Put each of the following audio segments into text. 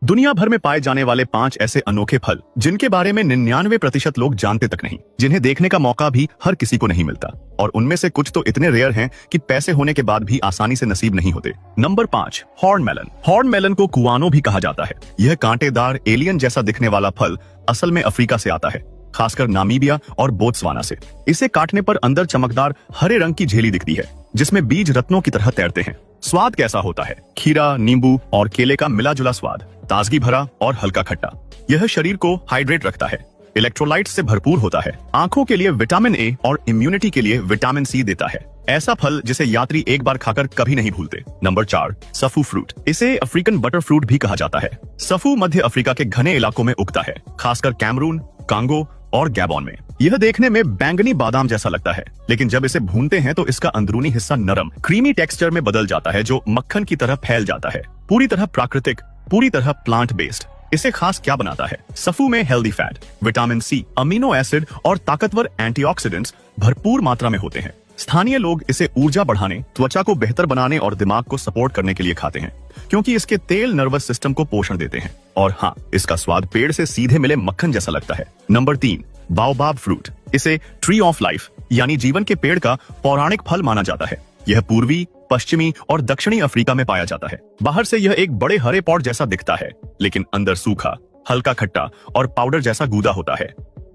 दुनिया भर में पाए जाने वाले 5 ऐसे अनोखे फल जिनके बारे में 99% लोग जानते तक नहीं, जिन्हें देखने का मौका भी हर किसी को नहीं मिलता, और उनमें से कुछ तो इतने रेयर हैं कि पैसे होने के बाद भी आसानी से नसीब नहीं होते। Number 5, horn melon. Horn melon को कुआनो भी कहा जाता है। यह कांटेदार एलियन जैसा दिखने वाला फल असल में अफ्रीका से आता है, खासकर नामीबिया और बोत्सवाना से। इसे काटने पर अंदर चमकदार हरे रंग की झिल्ली दिखती है, जिसमें बीज रत्नों की तरह तैरते हैं। स्वाद कैसा होता है? खीरा, नींबू और केले का मिला जुला स्वाद, ताजगी भरा और हल्का खट्टा। यह शरीर को हाइड्रेट रखता है, इलेक्ट्रोलाइट्स से भरपूर होता है, आंखों के लिए विटामिन ए और इम्यूनिटी के लिए विटामिन सी देता है। ऐसा फल जिसे यात्री एक बार खाकर कभी नहीं भूलते। Number 4, safou fruit. इसे अफ्रीकन बटर फ्रूट भी कहा जाता है। सफू मध्य अफ्रीका के घने इलाकों में उगता है, खासकर कैमरून, कांगो और गैबोन में। यह देखने में बैंगनी बादाम जैसा लगता है, लेकिन जब इसे भूनते हैं तो इसका अंदरूनी हिस्सा नरम, क्रीमी टेक्सचर में बदल जाता है, जो मक्खन की तरह फैल जाता है। पूरी तरह प्राकृतिक, पूरी तरह प्लांट बेस्ड। इसे खास क्या बनाता है? सफू में healthy fat, vitamin C, amino acid और ताकतवर एंटीऑक्सीडेंट्स भरपूर मात्रा में होते हैं। स्थानीय लोग इसे ऊर्जा बढ़ाने, त्वचा को बेहतर बनाने और दिमाग को सपोर्ट करने के लिए खाते हैं, क्योंकि इसके तेल नर्वस सिस्टम को पोषण देते हैं। और हाँ, इसका स्वाद पेड़ से सीधे मिले मक्खन जैसा लगता है। Number 3, baobab fruit. इसे ट्री ऑफ लाइफ यानी जीवन के पेड़ का पौराणिक फल माना जाता है। यह पूर्वी, पश्चिमी और दक्षिणी अफ्रीका में पाया जाता है। बाहर से यह एक बड़े हरे पॉट जैसा दिखता है, लेकिन अंदर सूखा, हल्का खट्टा और पाउडर जैसा गूदा होता है।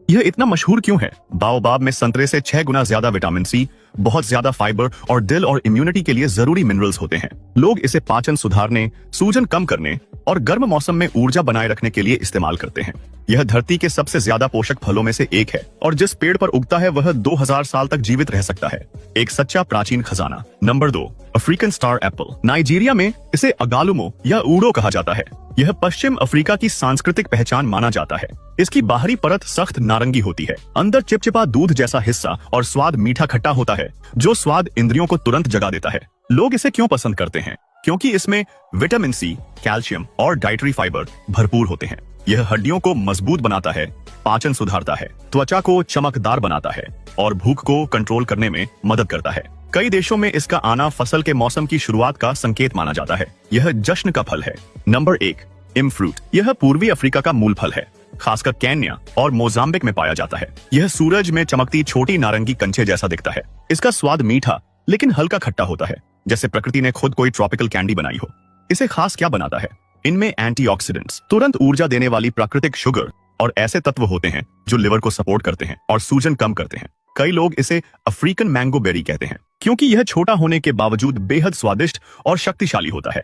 यह इतना मशहूर क्यों है? बाओबाब में संतरे से 6 गुना ज्यादा विटामिन सी, बहुत ज्यादा फाइबर और दिल और इम्यूनिटी के लिए जरूरी मिनरल्स होते हैं। लोग इसे पाचन सुधारने, सूजन कम करने और गर्म मौसम में ऊर्जा बनाए रखने के लिए इस्तेमाल करते हैं। यह धरती के सबसे ज्यादा पोषक फलों में से एक है, और जिस पेड़ पर उगता है वह 2000 साल तक जीवित रह सकता है। एक सच्चा प्राचीन खजाना। Number 2, African star Apple. Nigeria में इसे अगालुमो या ऊडो कहा जाता है। यह पश्चिम अफ्रीका की सांस्कृतिक पहचान माना जाता है। इसकी बाहरी परत सख्त नारंगी होती है, अंदर चिपचिपा दूध जैसा हिस्सा और स्वाद मीठा खट्टा होता है, जो स्वाद इंद्रियों को तुरंत जगा देता है। लोग इसे क्यों पसंद करते हैं? क्योंकि इसमें विटामिन सी, कैल्शियम और डाइटरी फाइबर भरपूर होते हैं। यह हड्डियों को मजबूत बनाता है, पाचन सुधारता है, त्वचा को चमकदार बनाता है और भूख को कंट्रोल करने में मदद करता है। कई देशों में इसका आना फसल के मौसम की शुरुआत का संकेत माना जाता है। यह जश्न का फल है। नंबर 1, इम फ्रूट। यह पूर्वी अफ्रीका का मूल फल है, खासकर केन्या और मोजाम्बिक में पाया जाता है। यह सूरज में चमकती छोटी नारंगी कंचे जैसा दिखता है। इसका स्वाद मीठा लेकिन हल्का खट्टा होता है, जैसे प्रकृति ने खुद कोई ट्रॉपिकल कैंडी बनाई हो। इसे खास क्या बनाता है? इनमें एंटीऑक्सीडेंट्स, तुरंत ऊर्जा देने वाली प्राकृतिक शुगर और ऐसे तत्व होते हैं जो लिवर को सपोर्ट करते हैं और सूजन कम करते हैं। कई लोग इसे अफ्रीकन मैंगो बेरी कहते हैं, क्योंकि यह छोटा होने के बावजूद बेहद स्वादिष्ट और शक्तिशाली होता है।